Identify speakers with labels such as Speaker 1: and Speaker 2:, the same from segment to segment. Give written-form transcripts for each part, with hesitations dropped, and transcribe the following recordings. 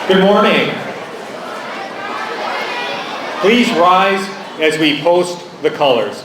Speaker 1: Good morning. Please rise as we post the colors.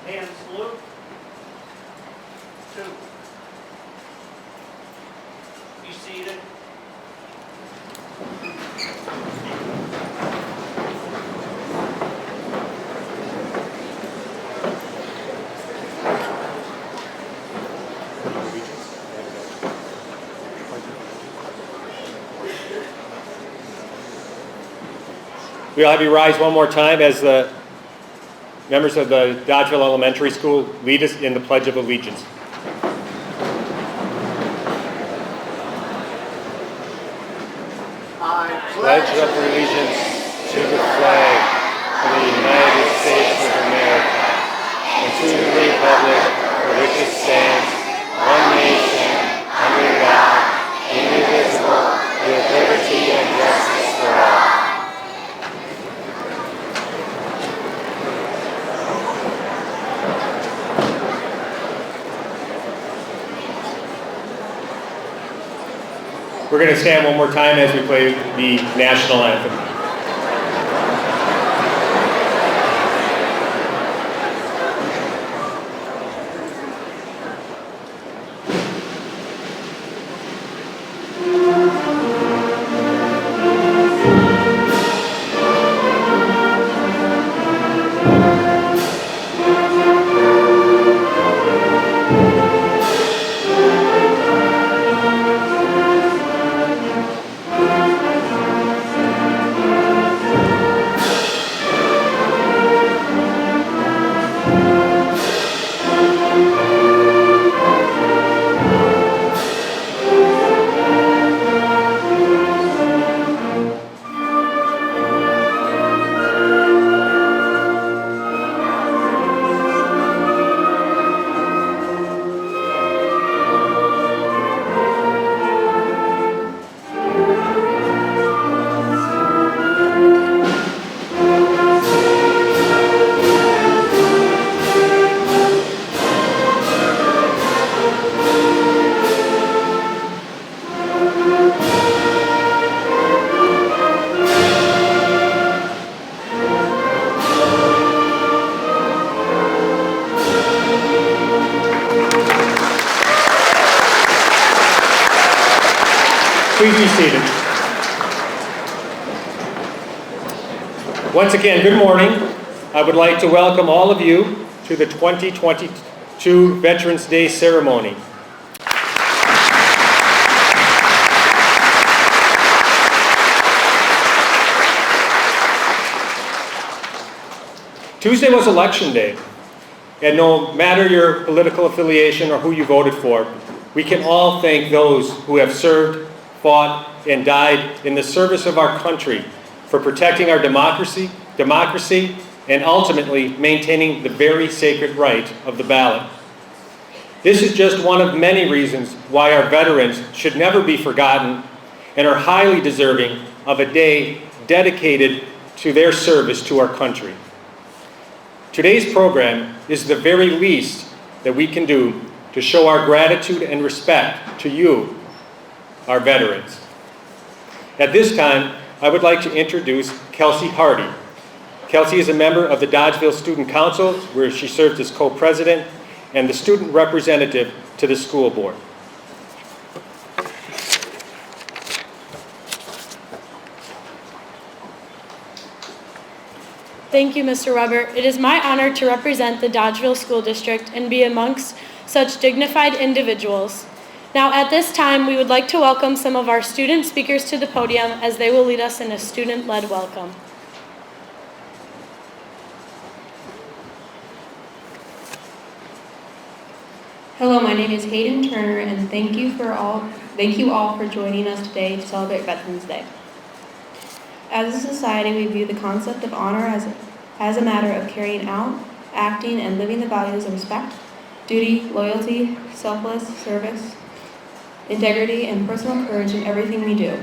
Speaker 2: Hands salute. 2. Be seated.
Speaker 1: We'll have you rise one more time as the members of the Dodgeville Elementary School lead us in the Pledge of Allegiance.
Speaker 2: I
Speaker 1: Pledge of allegiance to the flag of the United States of America and to the republic for which it stands, one nation, under God, indivisible, with liberty and justice for all. We're going to stand one more time as we play the national anthem. Please be seated. Once again, good morning. I would like to welcome all of you to the 2022 Veterans Day ceremony. Tuesday was Election Day, and no matter your political affiliation or who you voted for, we can all thank those who have served, fought, and died in the service of our country for protecting our democracy, and ultimately maintaining the very sacred right of the ballot. This is just one of many reasons why our veterans should never be forgotten and are highly deserving of a day dedicated to their service to our country. Today's program is the very least that we can do to show our gratitude and respect to you, our veterans. At this time, I would like to introduce Kelsey Hardy. Kelsey is a member of the Dodgeville Student Council, where she served as co-president and the student representative to the school board.
Speaker 3: Thank you, Mr. Weber. It is my honor to represent the Dodgeville School District and be amongst such dignified individuals. Now, at this time, we would like to welcome some of our student speakers to the podium as they will lead us in a student-led welcome.
Speaker 4: Hello, my name is Hayden Turner, and thank you all for joining us today to celebrate Veterans Day. As a society, we view the concept of honor as a matter of carrying out, acting, and living the values of respect, duty, loyalty, selfless service, integrity, and personal courage in everything we do.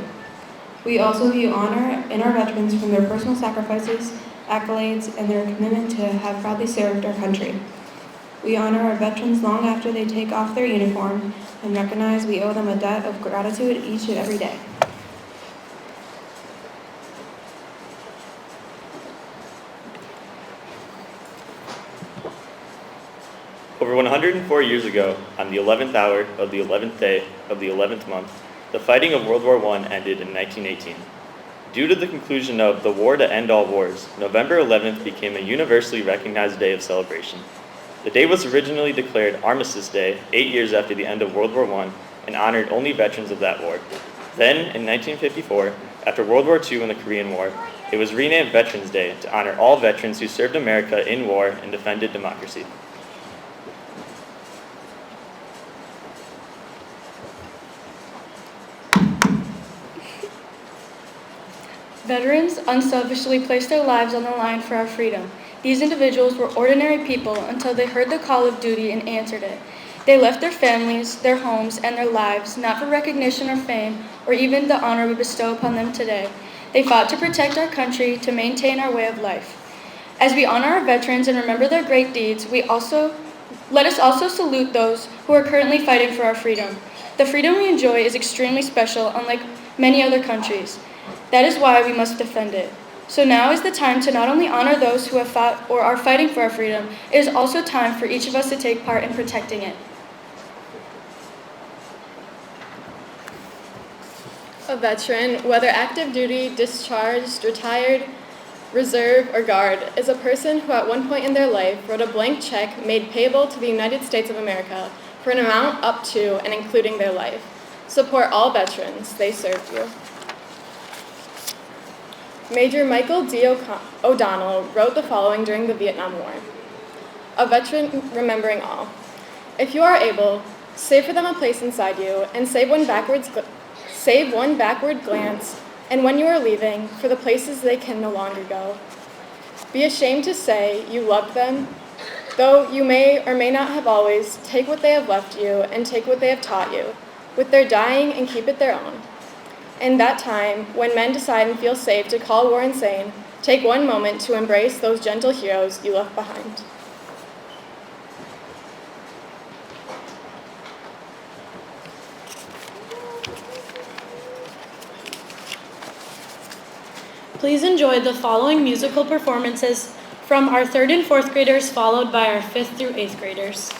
Speaker 4: We also view honor in our veterans from their personal sacrifices, accolades, and their commitment to have proudly served our country. We honor our veterans long after they take off their uniform and recognize we owe them a debt of gratitude each and every day.
Speaker 5: Over 104 years ago, on the 11th hour of the 11th day of the 11th month, the fighting of World War I ended in 1918. Due to the conclusion of the War to End All Wars, November 11th became a universally recognized day of celebration. The day was originally declared Armistice Day 8 years after the end of World War I and honored only veterans of that war. Then, in 1954, after World War II and the Korean War, it was renamed Veterans Day to honor all veterans who served America in war and defended democracy.
Speaker 3: Veterans unselfishly placed their lives on the line for our freedom. These individuals were ordinary people until they heard the call of duty and answered it. They left their families, their homes, and their lives, not for recognition or fame, or even the honor we bestow upon them today. They fought to protect our country, to maintain our way of life. As we honor our veterans and remember their great deeds, let us also salute those who are currently fighting for our freedom. The freedom we enjoy is extremely special, unlike many other countries. That is why we must defend it. So now is the time to not only honor those who have fought or are fighting for our freedom, it is also time for each of us to take part in protecting it.
Speaker 6: A veteran, whether active duty, discharged, retired, reserve, or guard, is a person who at one point in their life wrote a blank check made payable to the United States of America for an amount up to and including their life. Support all veterans. They served you. Major Michael D. O'Donnell wrote the following during the Vietnam War. A veteran remembering all. If you are able, save for them a place inside you, and save one backward glance, and when you are leaving, for the places they can no longer go. Be ashamed to say you loved them, though you may or may not have always. Take what they have left you, and take what they have taught you, with their dying, and keep it their own. In that time, when men decide and feel safe to call war insane, take one moment to embrace those gentle heroes you left behind.
Speaker 3: Please enjoy the following musical performances from our 3rd and 4th graders, followed by our 5th through 8th graders.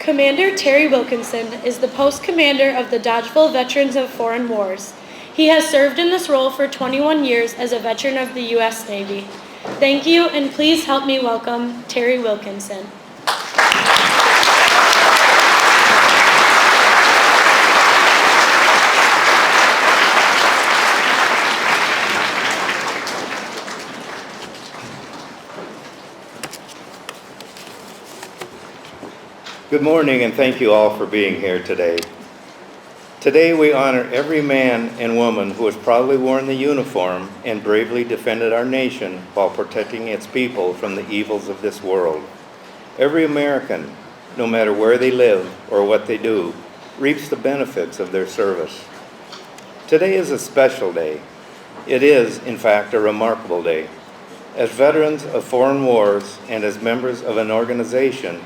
Speaker 7: Commander Terry Wilkinson is the post commander of the Dodgeville Veterans of Foreign Wars. He has served in this role for 21 years as a veteran of the U.S. Navy. Thank you, and please help me welcome Terry Wilkinson.
Speaker 1: Good morning, and thank you all for being here today. Today we honor every man and woman who has proudly worn the uniform and bravely defended our nation while protecting its people from the evils of this world. Every American, no matter where they live or what they do, reaps the benefits of their service. Today is a special day. It is, in fact, a remarkable day. As veterans of foreign wars and as members of an organization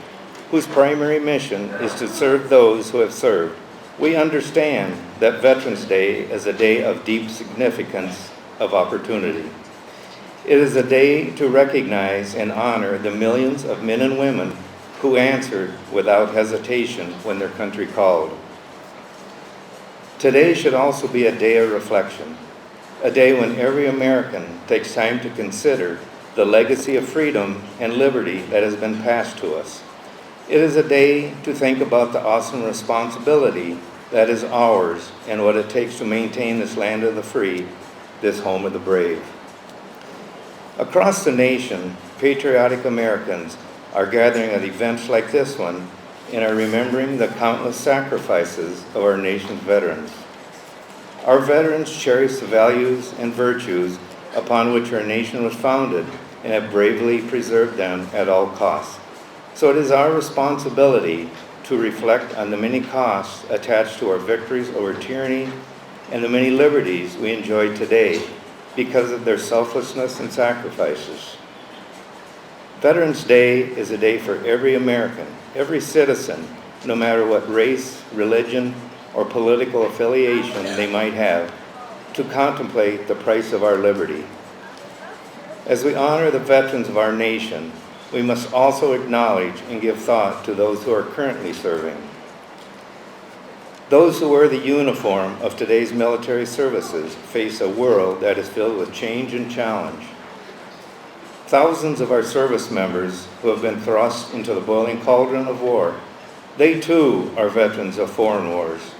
Speaker 1: whose primary mission is to serve those who have served, we understand that Veterans Day is a day of deep significance of opportunity. It is a day to recognize and honor the millions of men and women who answered without hesitation when their country called. Today should also be a day of reflection, a day when every American takes time to consider the legacy of freedom and liberty that has been passed to us. It is a day to think about the awesome responsibility that is ours and what it takes to maintain this land of the free, this home of the brave. Across the nation, patriotic Americans are gathering at events like this one and are remembering the countless sacrifices of our nation's veterans. Our veterans cherish the values and virtues upon which our nation was founded and have bravely preserved them at all costs. So it is our responsibility to reflect on the many costs attached to our victories over tyranny and the many liberties we enjoy today because of their selflessness and sacrifices. Veterans Day is a day for every American, every citizen, no matter what race, religion, or political affiliation they might have, to contemplate the price of our liberty. As we honor the veterans of our nation, we must also acknowledge and give thought to those who are currently serving. Those who wear the uniform of today's military services face a world that is filled with change and challenge. Thousands of our service members who have been thrust into the boiling cauldron of war, they too are veterans of foreign wars.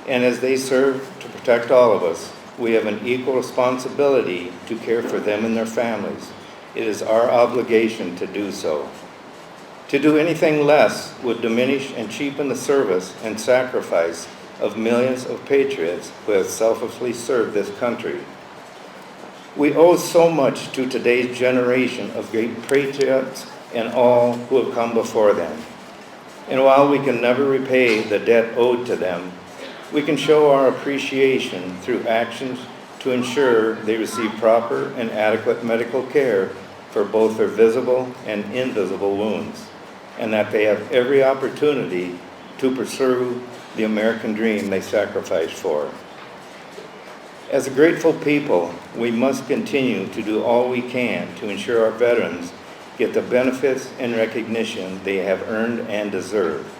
Speaker 1: And as they serve to protect all of us, we have an equal responsibility to care for them and their families. It is our obligation to do so. To do anything less would diminish and cheapen the service and sacrifice of millions of patriots who have selflessly served this country. We owe so much to today's generation of great patriots and all who have come before them. And while we can never repay the debt owed to them, we can show our appreciation through actions to ensure they receive proper and adequate medical care for both their visible and invisible wounds, and that they have every opportunity to pursue the American dream they sacrificed for. As a grateful people, we must continue to do all we can to ensure our veterans get the benefits and recognition they have earned and deserve.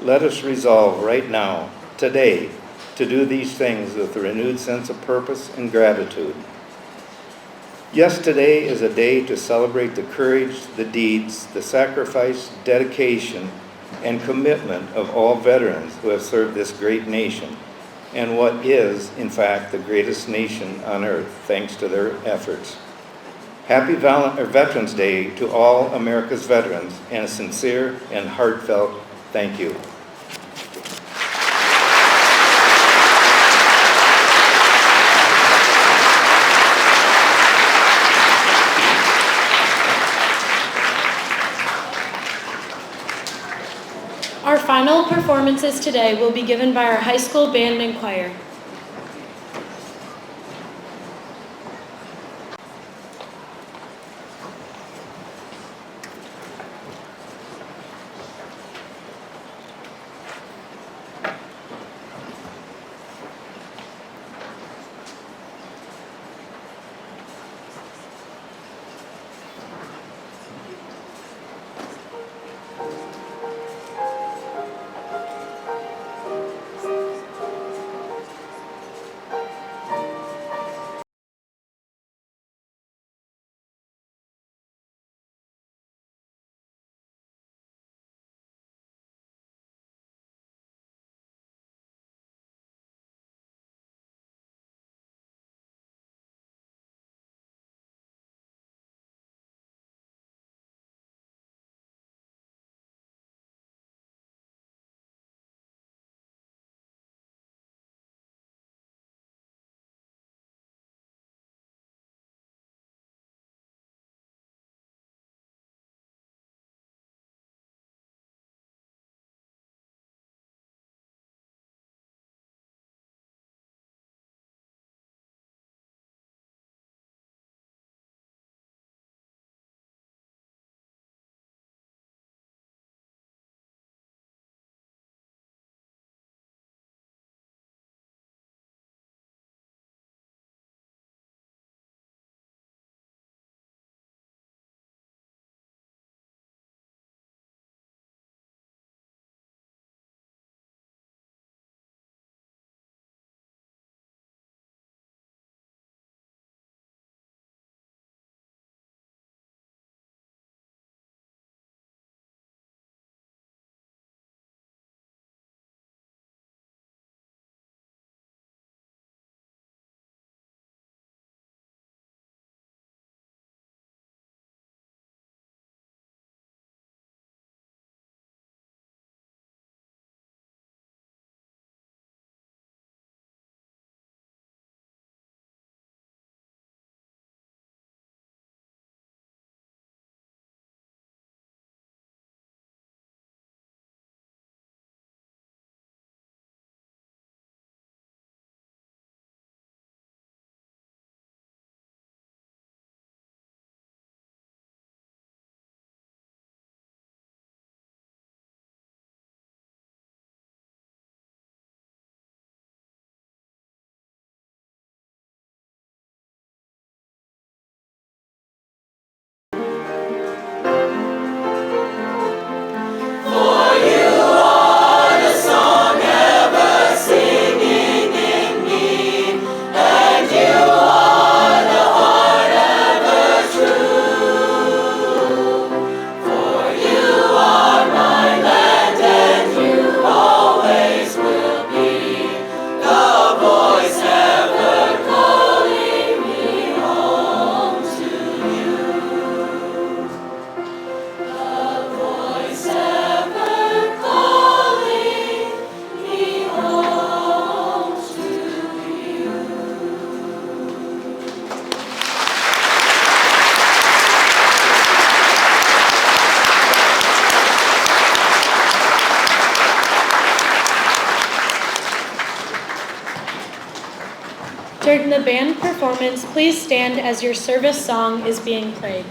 Speaker 1: Let us resolve right now, today, to do these things with a renewed sense of purpose and gratitude. Yes, today is a day to celebrate the courage, the deeds, the sacrifice, dedication, and commitment of all veterans who have served this great nation, and what is, in fact, the greatest nation on earth, thanks to their efforts. Happy Veterans Day to all America's veterans, and a sincere and heartfelt thank you.
Speaker 7: Our final performances today will be given by our high school band and choir. During the band performance, please stand as your service song is being played.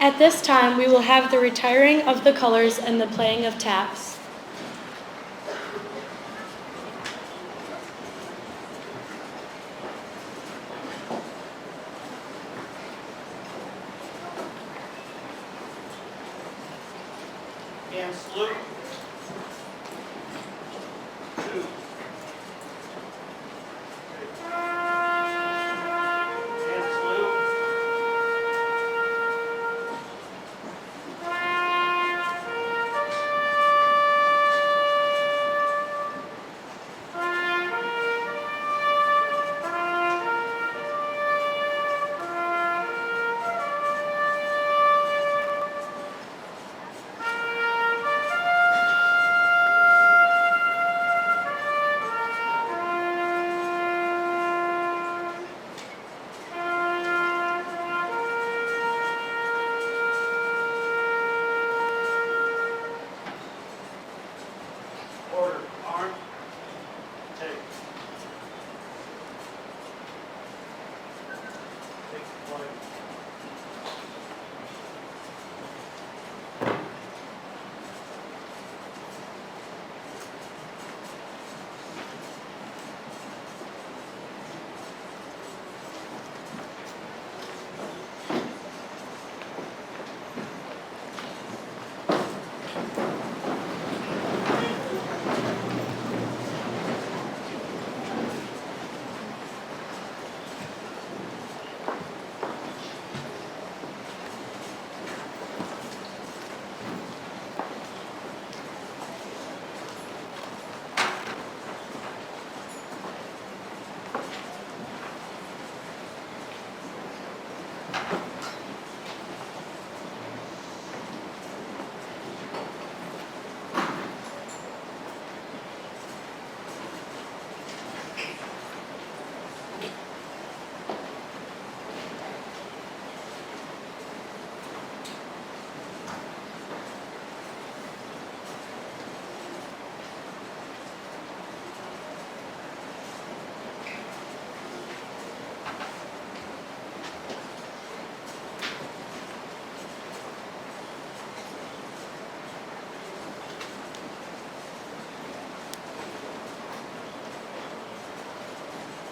Speaker 7: At this time, we will have the retiring of the colors and the playing of taps.
Speaker 2: And salute. 2. And salute. Order. Arm. Take. Take the flag.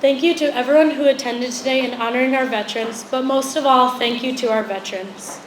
Speaker 7: Thank you to everyone who attended today in honoring our veterans, but most of all, thank you to our veterans.